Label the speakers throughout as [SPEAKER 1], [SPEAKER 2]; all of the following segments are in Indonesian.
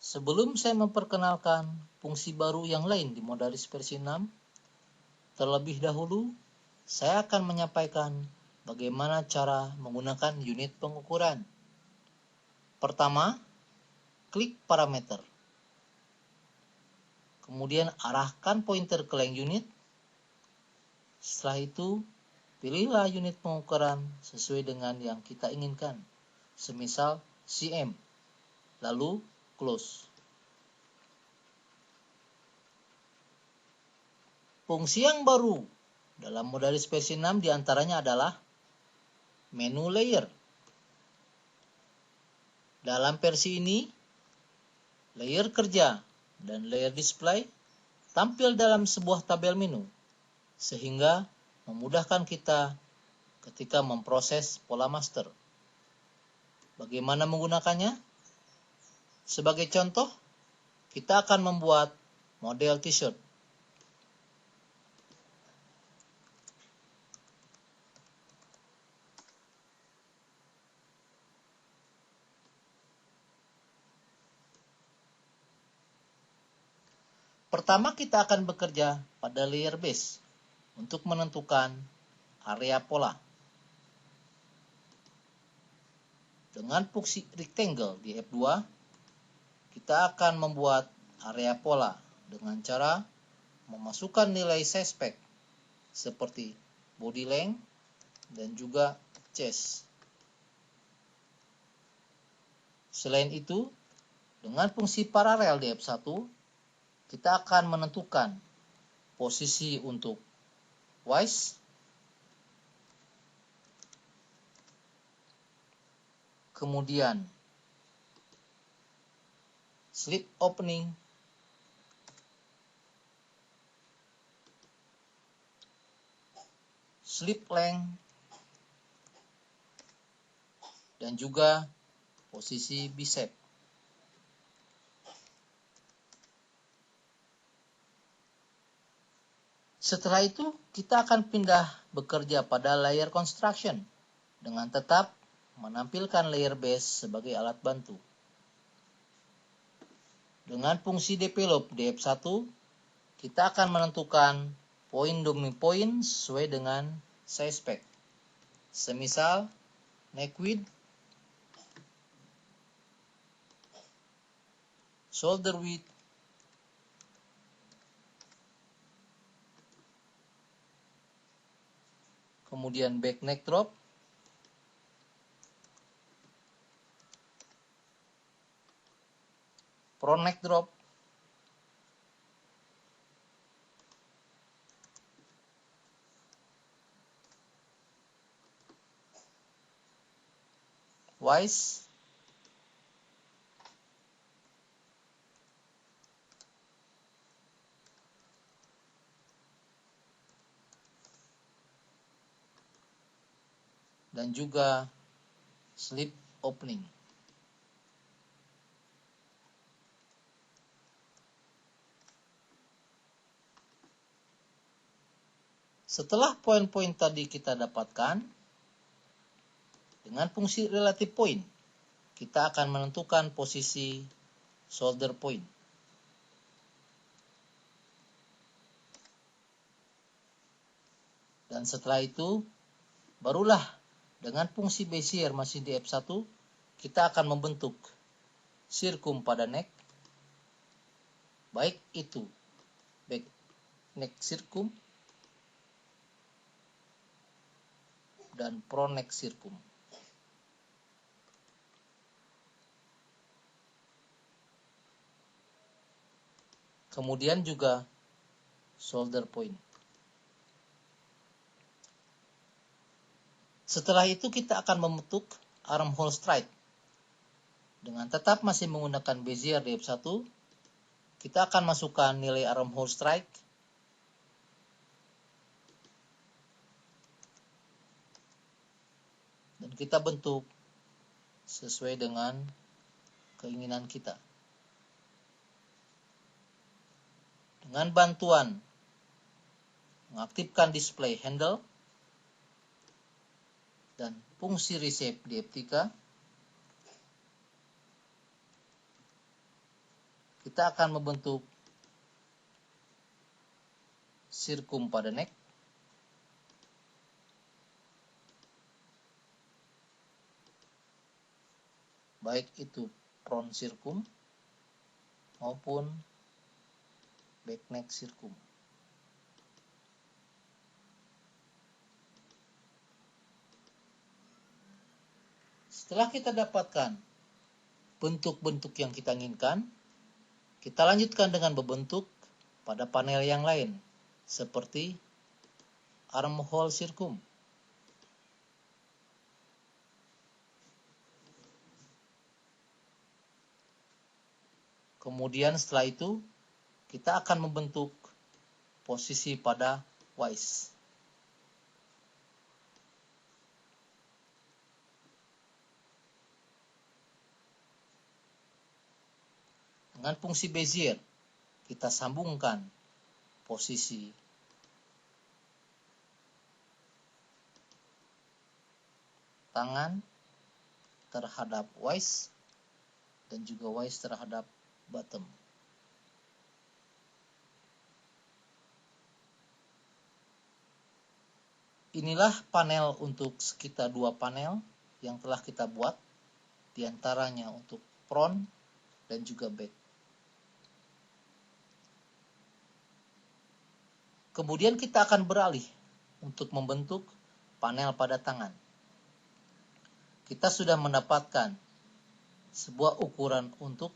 [SPEAKER 1] Sebelum saya memperkenalkan fungsi baru yang lain di Modaris versi 6, terlebih dahulu saya akan menyampaikan bagaimana cara menggunakan unit pengukuran. Pertama, klik parameter. Kemudian arahkan pointer ke length unit. Setelah itu, pilihlah unit pengukuran sesuai dengan yang kita inginkan, semisal cm. Lalu close. Fungsi yang baru dalam Modaris versi 6 diantaranya adalah menu layer. Dalam versi ini, layer kerja dan layer display tampil dalam sebuah tabel menu, sehingga memudahkan kita ketika memproses pola master. Bagaimana menggunakannya? Sebagai contoh, kita akan membuat model t-shirt. Pertama, kita akan bekerja pada layer base untuk menentukan area pola. Dengan fungsi rectangle di F2, kita akan membuat area pola dengan cara memasukkan nilai size spec seperti body length dan juga chest. Selain itu, dengan fungsi paralel di F1, kita akan menentukan posisi untuk waist, kemudian slip opening, slip length, dan juga posisi bicep. Setelah itu, kita akan pindah bekerja pada layer construction dengan tetap menampilkan layer base sebagai alat bantu. Dengan fungsi develop di F1, kita akan menentukan poin demi poin sesuai dengan size spec. Semisal neck width, shoulder width, kemudian back neck drop, front neck drop, waist, dan juga slip opening. Setelah poin-poin tadi kita dapatkan, dengan fungsi relative point, kita akan menentukan posisi shoulder point. Dan setelah itu, barulah dengan fungsi Bezier masih di F1, kita akan membentuk circum pada neck, baik itu back neck circum dan front neck circum. Kemudian juga shoulder point. Setelah itu kita akan membentuk armhole strike. Dengan tetap masih menggunakan Bezier di F1, kita akan masukkan nilai armhole strike dan kita bentuk sesuai dengan keinginan kita. Dengan bantuan mengaktifkan display handle dan fungsi reshape di F3, kita akan membentuk sirkum pada neck. Baik itu front sirkum maupun back neck sirkum. Setelah kita dapatkan bentuk-bentuk yang kita inginkan, kita lanjutkan dengan membentuk pada panel yang lain, seperti armhole sirkum. Kemudian setelah itu, kita akan membentuk posisi pada vise. Dengan fungsi Bezier, kita sambungkan posisi tangan terhadap vise dan juga vise terhadap bottom. Inilah panel untuk sekitar 2 panel yang telah kita buat, diantaranya untuk front dan juga back. Kemudian kita akan beralih untuk membentuk panel pada tangan. Kita sudah mendapatkan sebuah ukuran untuk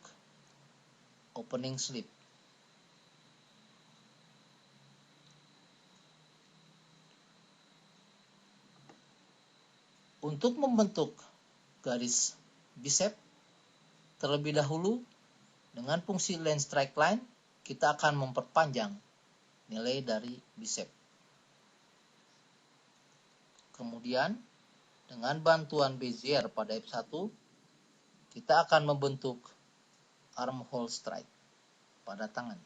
[SPEAKER 1] opening slip. Untuk membentuk garis bicep, terlebih dahulu dengan fungsi line strike line, kita akan memperpanjang nilai dari bicep. Kemudian dengan bantuan Bezier pada F1, kita akan membentuk armhole strike pada tangan.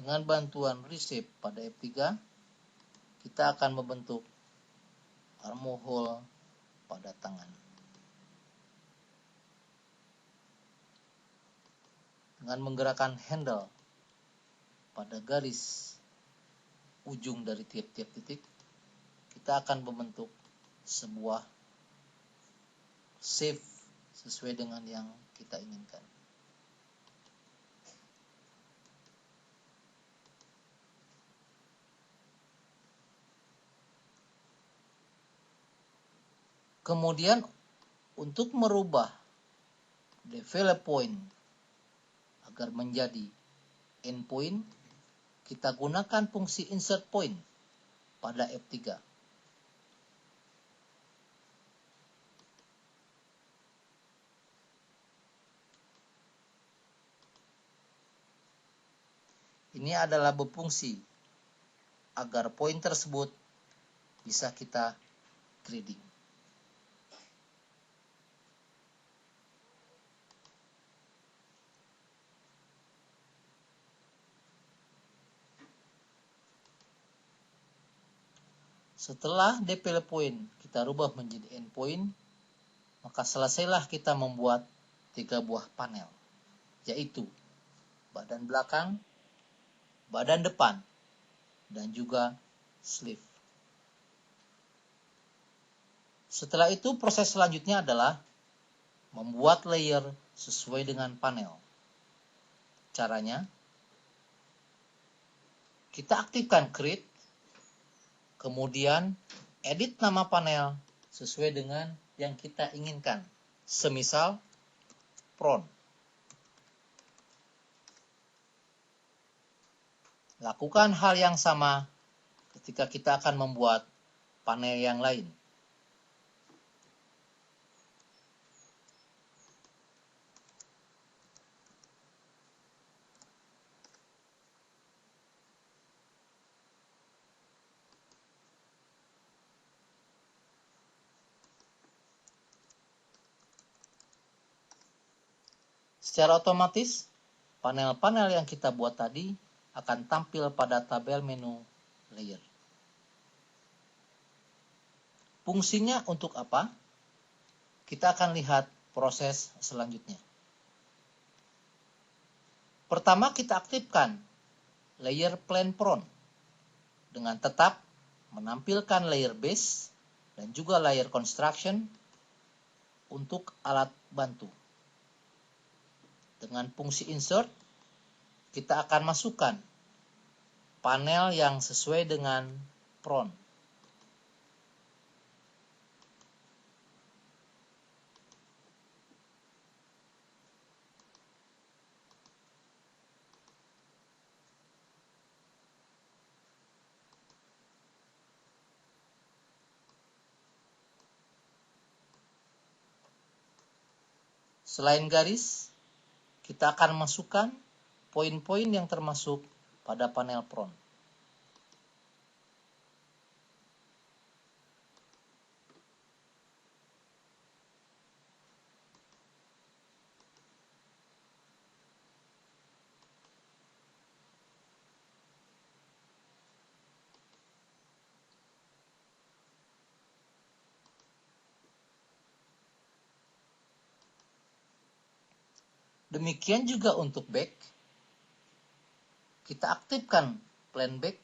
[SPEAKER 1] Dengan bantuan reshape pada F3, kita akan membentuk armhole pada tangan. Dengan menggerakkan handle pada garis ujung dari tiap-tiap titik, kita akan membentuk sebuah shape sesuai dengan yang kita inginkan. Kemudian untuk merubah develop point agar menjadi end point, kita gunakan fungsi insert point pada F3. Ini adalah berfungsi agar point tersebut bisa kita grading. Setelah develop point kita rubah menjadi end point, maka selesailah kita membuat 3 buah panel, yaitu badan belakang, badan depan, dan juga sleeve. Setelah itu proses selanjutnya adalah membuat layer sesuai dengan panel. Caranya, kita aktifkan create, kemudian edit nama panel sesuai dengan yang kita inginkan. Semisal front. Lakukan hal yang sama ketika kita akan membuat panel yang lain. Secara otomatis, panel-panel yang kita buat tadi akan tampil pada tabel menu layer. Fungsinya untuk apa? Kita akan lihat proses selanjutnya. Pertama, kita aktifkan layer plane front dengan tetap menampilkan layer base dan juga layer construction untuk alat bantu. Dengan fungsi insert, kita akan masukkan panel yang sesuai dengan front. Selain garis, kita akan masukkan poin-poin yang termasuk pada panel front. Demikian juga untuk back. Kita aktifkan plane back,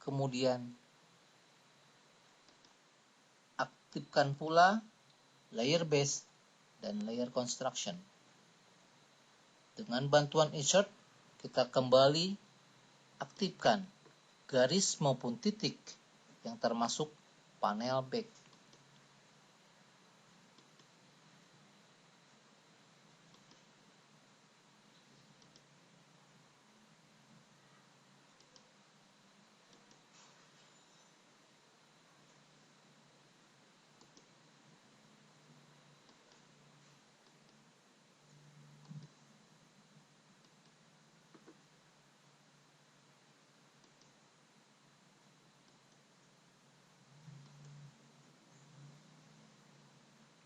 [SPEAKER 1] kemudian aktifkan pula layer base dan layer construction. Dengan bantuan insert, kita kembali aktifkan garis maupun titik yang termasuk panel back.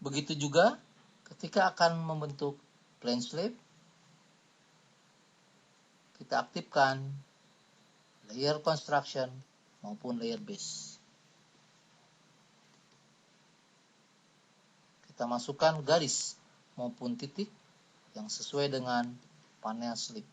[SPEAKER 1] Begitu juga ketika akan membentuk plane slab, kita aktifkan layer construction maupun layer base. Kita masukkan garis maupun titik yang sesuai dengan panel slab.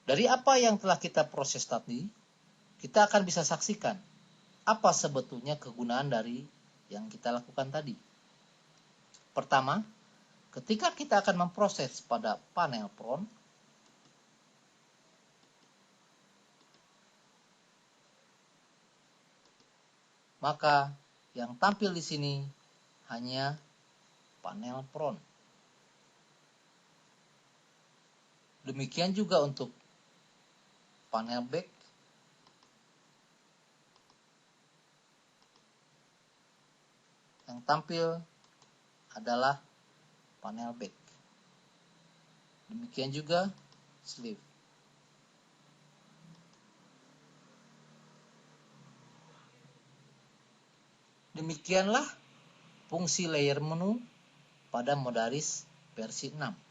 [SPEAKER 1] Dari apa yang telah kita proses tadi, kita akan bisa saksikan apa sebetulnya kegunaan dari yang kita lakukan tadi. Pertama, ketika kita akan memproses pada panel front, maka yang tampil di sini hanya panel front. Demikian juga untuk panel back. Yang tampil adalah panel back. Demikian juga sleeve. Demikianlah fungsi layer menu pada Modaris versi 6.